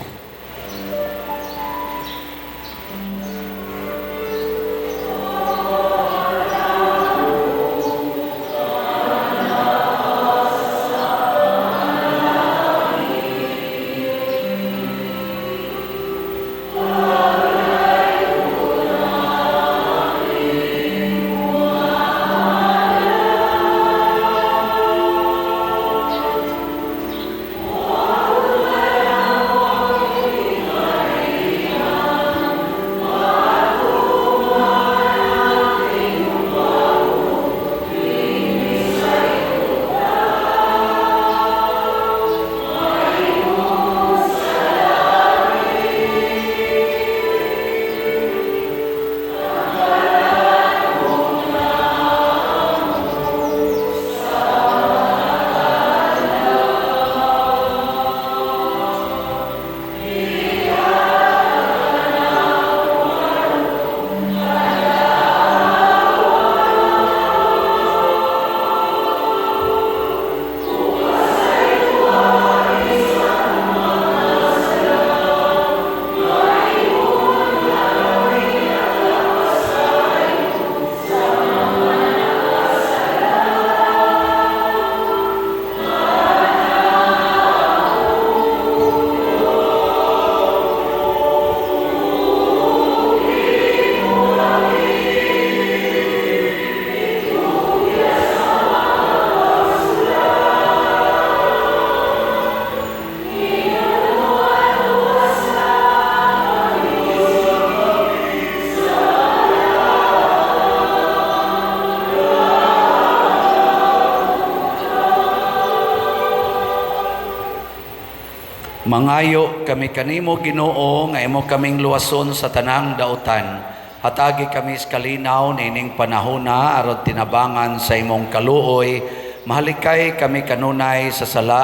Mangayo kami kanimo Ginoo nga imo kaming luwason sa tanang dautan. Hatagi kami sa kalinaw nining panahona aron tinabangan sa imong kaluoy. Mahalikay kami kanunay sa sala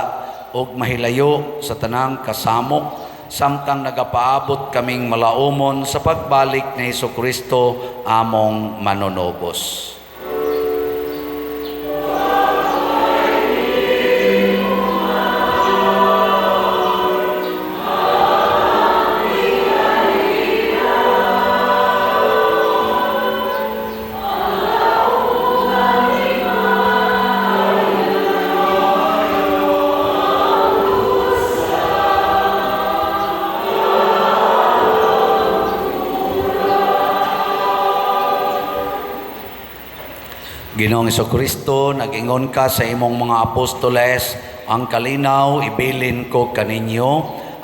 ug mahilayo sa tanang kasamok samtang nagapaabot kaming malaumon sa pagbalik ni Hesukristo among manunobos. Ginoong Hesukristo, nag-ingon ka sa imong mga apostoles, ang kalinaw ibilin ko kaninyo,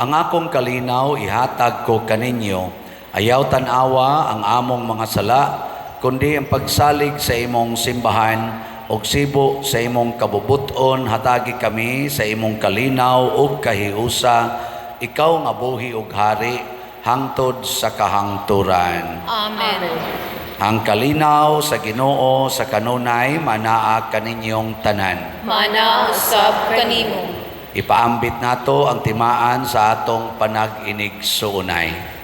ang akong kalinaw ihatag ko kaninyo. Ayaw tanawa ang among mga sala, kundi ang pagsalig sa imong simbahan, og sibo sa imong kabubuton, hatagi kami sa imong kalinaw ug kahiusa, ikaw nga buhi ug hari, hangtod sa kahangturan. Amen. Ang kalinaw sa Ginoo sa kanunay manaa kaninyong tanan. Mana usab kanimo. Ipaambit nato ang timaan sa atong panag-inig suunay.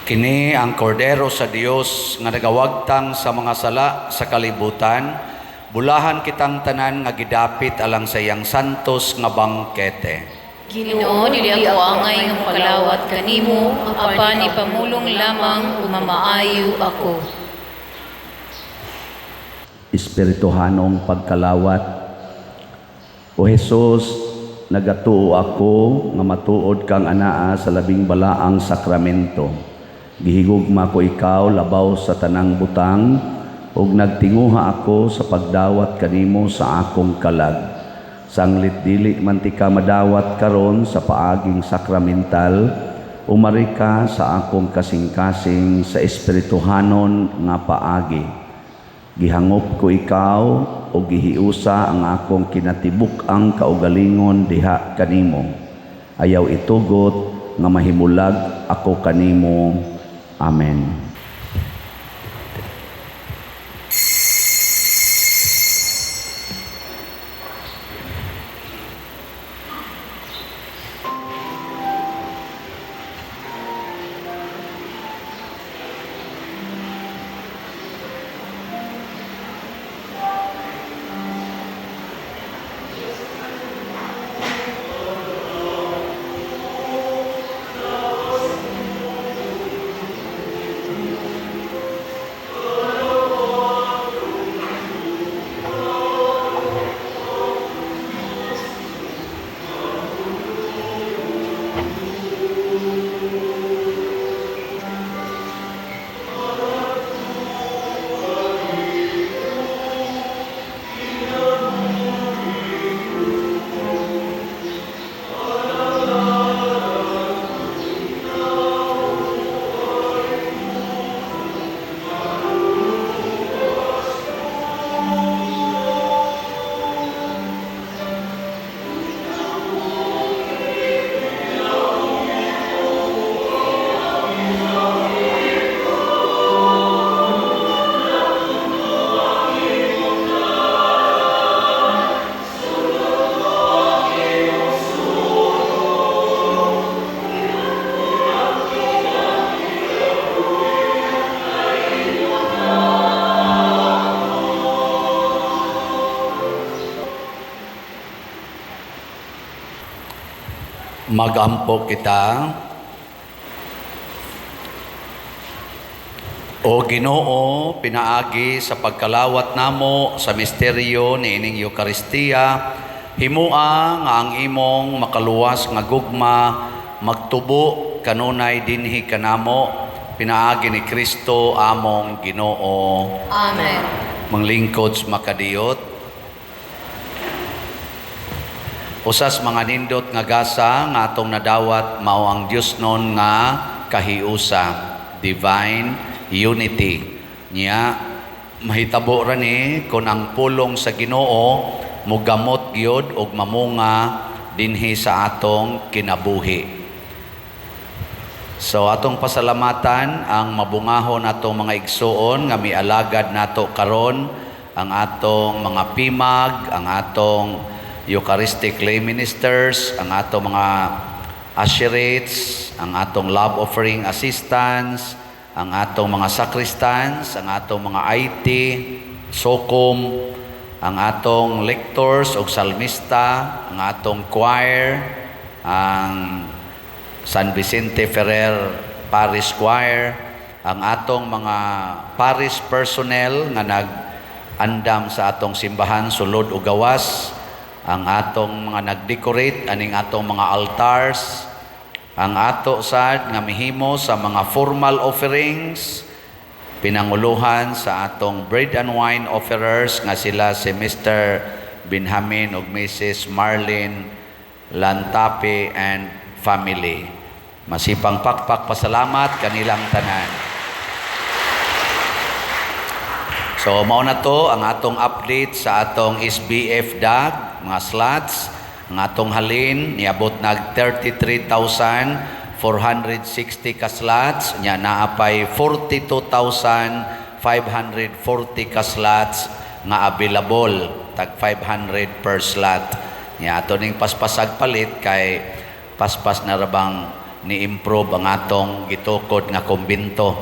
Kini ang kordero sa Dios nga nagawagtang sa mga sala sa kalibutan. Bulahan kitang tanan nga gidapit alang sa iyang santos nga bangkete. Ginoo, dili ako angay nga makalawat kanimo, apan ipamulong lamang umamaayo ako. Espirituhanong pagkalawat. O Jesus, nagatuo ako nga matuod kang anaa sa labing balaang sakramento. Gihigugma ko ikaw labaw sa tanang butang ug nagtinguha ako sa pagdawat kanimo sa akong kalag. Sanglit dili man ti ka madawat karon sa paaging sakramental, umari ka sa akong kasing-kasing sa espirituhanon nga paagi. Gihangop ko ikaw o gihiusa ang akong kinatibuk-ang kaugalingon diha kanimo. Ayaw itugot nga mahimulag ako kanimo. Amen. Magampo kita. O Ginoo, pinaagi sa pagkalawat namo sa misteryo ni ining Eukaristiya, himua nga ang imong makaluwas nga gugma magtubo kanunay dinhi kanamo, pinaagi ni Kristo among Ginoo. Amen. Manglingkod makadiyot. Usas mga nindot nga gasa nga atong nadawat mao ang Dios non nga kahiusa, divine unity. Niya mahitabo ra ni kun ang pulong sa Ginoo mugamot gyud og mamunga dinhi sa atong kinabuhi. So atong pasalamatan ang mabungahon atong mga igsuon nga mialagad nato karon, ang atong mga pimag, ang atong Eucharistic lay ministers, ang atong mga usherates, ang atong love offering assistants, ang atong mga sacristans, ang atong mga IT, sokom, ang atong lectors o salmista, ang atong choir, ang San Vicente Ferrer Parish Choir, ang atong mga parish personnel nga nag-andam sa atong simbahan sulod o gawas, ang atong mga nag-decorate aning atong mga altars, ang ato sad nga mihimo sa mga formal offerings, pinanguluhan sa atong bread and wine offerers nga sila si Mr. Benjamin ug Mrs. Marlene Lantape and family. Masipang pakpak pasalamat kanilang tanan. So mao na to ang atong update sa atong SBF DAG, mga slots. Ang atong halin niabot nag 33,460 ka slots, nya naapay 42,540 ka slots nga available, tag 500 per slot. Nya ato ning paspasag palit kay paspas na rabang ni-improve ang atong gitukod nga kumbinto.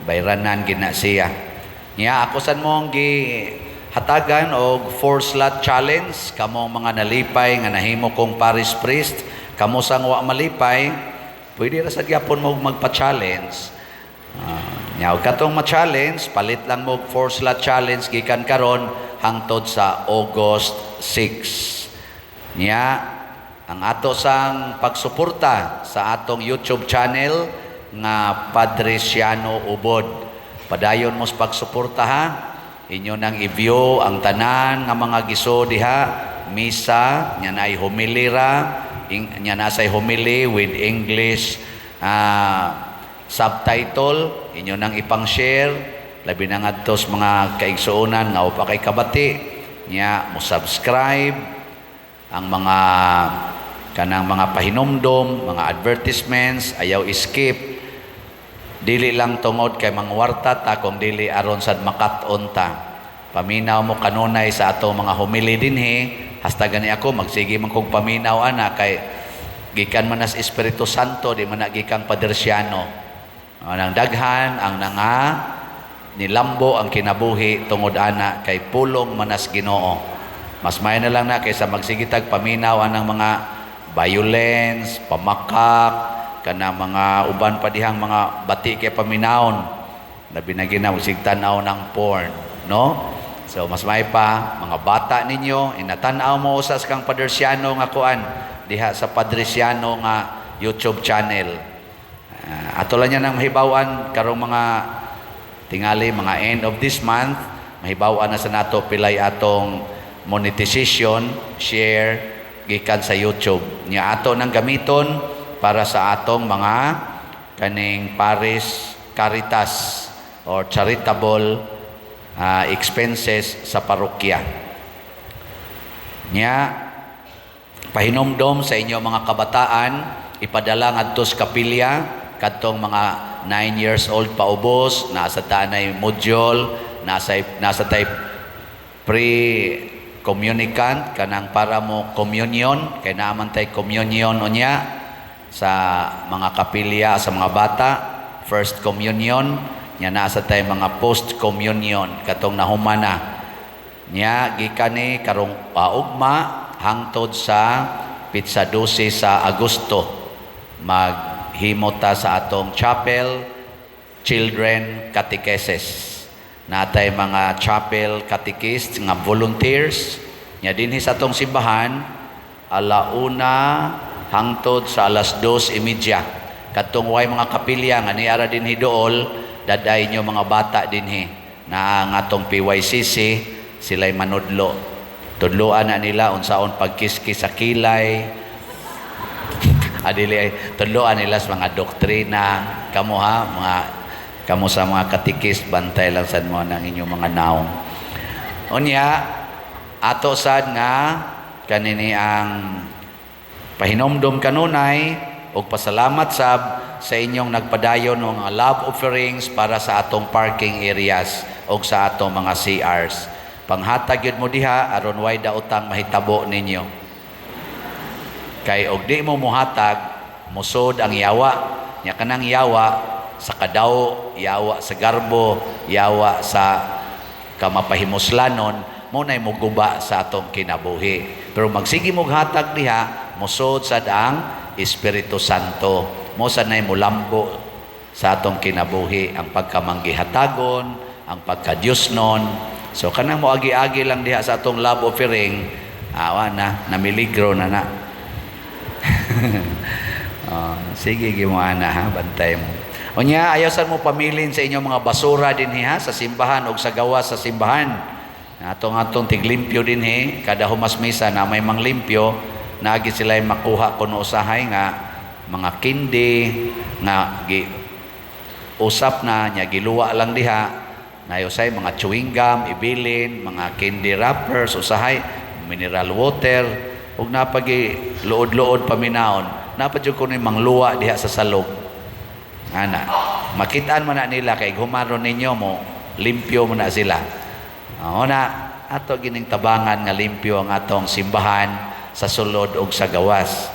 Bayranan gina siya. Nya ako san mong hatagan og 4-slot challenge, kamo mga nalipay nga nahimo kong parish priest, kamo sang wa malipay, pwede ra sa gyapon mo magpa-challenge. Nya og katong ma-challenge, palit lang mo 4-slot challenge gikan karon hangtod sa August 6. Nya ang ato sang pagsuporta sa atong YouTube channel nga Padre Siano Ubod. Padayon mo sa pagsuporta ha. Inyo nang i-view ang tanan nga mga giso diha, misa, nya na ay homily ra, nya na say homily with English subtitle, inyo nang ipang-share, labi na ngadto sa mga kaigsuonan nga upa kay kabati, nya mo subscribe ang mga kanang mga pahinumdom, mga advertisements, ayaw skip. Dili lang tungod kay mangwarta ta kung dili aron sad makat-on ta. Paminaw mo kanunay sa ato mga homily dinhi, hasta gani ako magsige man kog paminaw ana kay gikan man as Espiritu Santo, di man gikang Padersiano. Nang daghan ang nanga nilambo ang kinabuhi tungod ana kay pulong manas Ginoo. Mas may na lang na kaysa magsigitag paminaw anang mga violence, pamakak, kana mga uban pa dihang mga bati kay paminawon na binagina sigtanaw ng porn, no? So mas may pa mga bata ninyo inatanaw mo usas kang Padersiano nga kuan diha sa Padresiano nga YouTube channel. Ato lang yan ang mahibawan karong mga tingali mga end of this month, mahibawan na sa nato pilay atong monetization share gikan sa YouTube. Nya ato nang gamiton para sa atong mga kaning Paris Caritas or charitable expenses sa parokya. Nya pahinumdom sa inyo mga kabataan, ipadala ngadto sa kapilya kadtong mga 9 years old paubos, nasa tanay module, nasa type pre-communicant kanang para mo communion, kay naaman tay communion unya sa mga kapilya, sa mga bata, first communion, nya nasa tay mga post communion katong nahumana. Nya gikani karong ugma hangtod sa pitsa 12 sa Agosto maghimo ta sa atong chapel children catechesis. Natay mga chapel catechists nga volunteers nya dinhi sa atong simbahan alauna hangtod sa alas 2:30. Kadtong way mga kapilya nga niara dinhi dool, daday nyo mga bata dinhi na ang atong PYCC sila'y manudlo. Tudloan na nila unsaon pagkiskis sa kilay. Adili tudloan nila sa mga doktrina. Kamo ha, kamo sa mga katikis, bantay lang sad mo ng inyong mga naong. Unya, ato sad nga kanini ang pahinomdom kanunay o pasalamat sab sa inyong nagpadayon ng mga love offerings para sa atong parking areas o sa atong mga CRs. Panghatag yun mo diha aron way daotang mahitabo ninyo. Kay og di mo muhatag, musod ang yawa. Nya kanang yawa sa kadaw, yawa sa garbo, yawa sa kamapahimuslanon, mo nay muguba sa atong kinabuhi. Pero magsigi mo hatag diha, musod sad ang Espiritu Santo. Mo sad nay mulambo sa atong kinabuhi ang pagkamanggihatagon, ang pagka-Diosnon. So kanang mo agi-agi lang diha sa atong love offering, awa na namiligro na na. Sige gimuana ha, bantay mo. Unya ayaw mo pamilin sa inyong mga basura dinhi ha sa simbahan o sa gawas sa simbahan. Atong tiglimpyo dinhi kada humas misa na may manglimpyo, naagi sila makuha kuno usahay nga mga kindi nga usap na nya giluwa lang diha. Nayosay mga chewing gum, ibilin, mga candy wrappers, usahay, mineral water, ug napagi luod-luod paminaon, napadyo ko ni mangluwa diha sa salog. Ana, makitaan mo na nila kay humaron ninyo mo, limpyo mo na sila. Na, ato gining tabangan nga limpyo ang atong simbahan sa sulod ug sa gawas.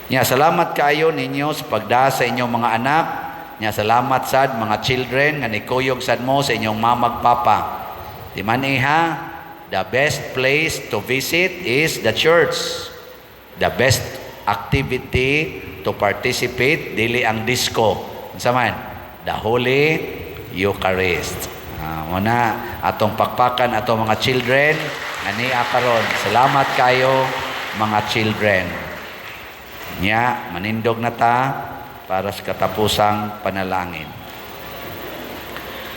Nya salamat kaayo ninyo sa pagdaa sa inyong mga anak. Nya salamat sad mga children nga nikuyog sad mo sa inyong mamag papa. Di man iha, the best place to visit is the church. The best activity to participate dili ang disco. Unsa man? The Holy Eucharist. Muna atong pakpakan atong mga children ani karon. Salamat kayo mga children. Nya manindog na ta para sa katapusang panalangin.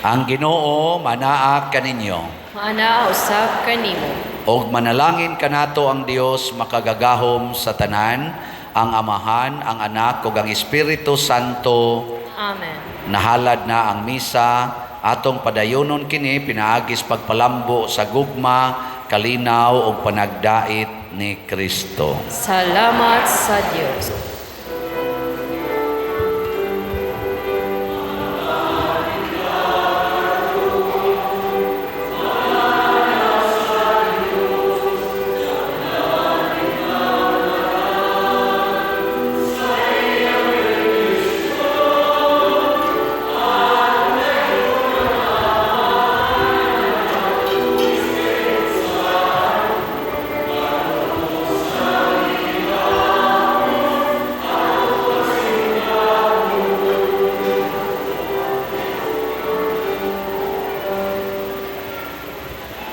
Ang Ginoo manaa kaninyo. Maana usab kanimo. Og manalangin kanato ang Dios makagagahom sa tanan, ang Amahan, ang Anak ug ang Espiritu Santo. Amen. Nahalad na ang misa, atong padayonon kini pinaagis pagpalambo sa gugma, kalinaw ug panagdait ni Kristo. Salamat sa Dios.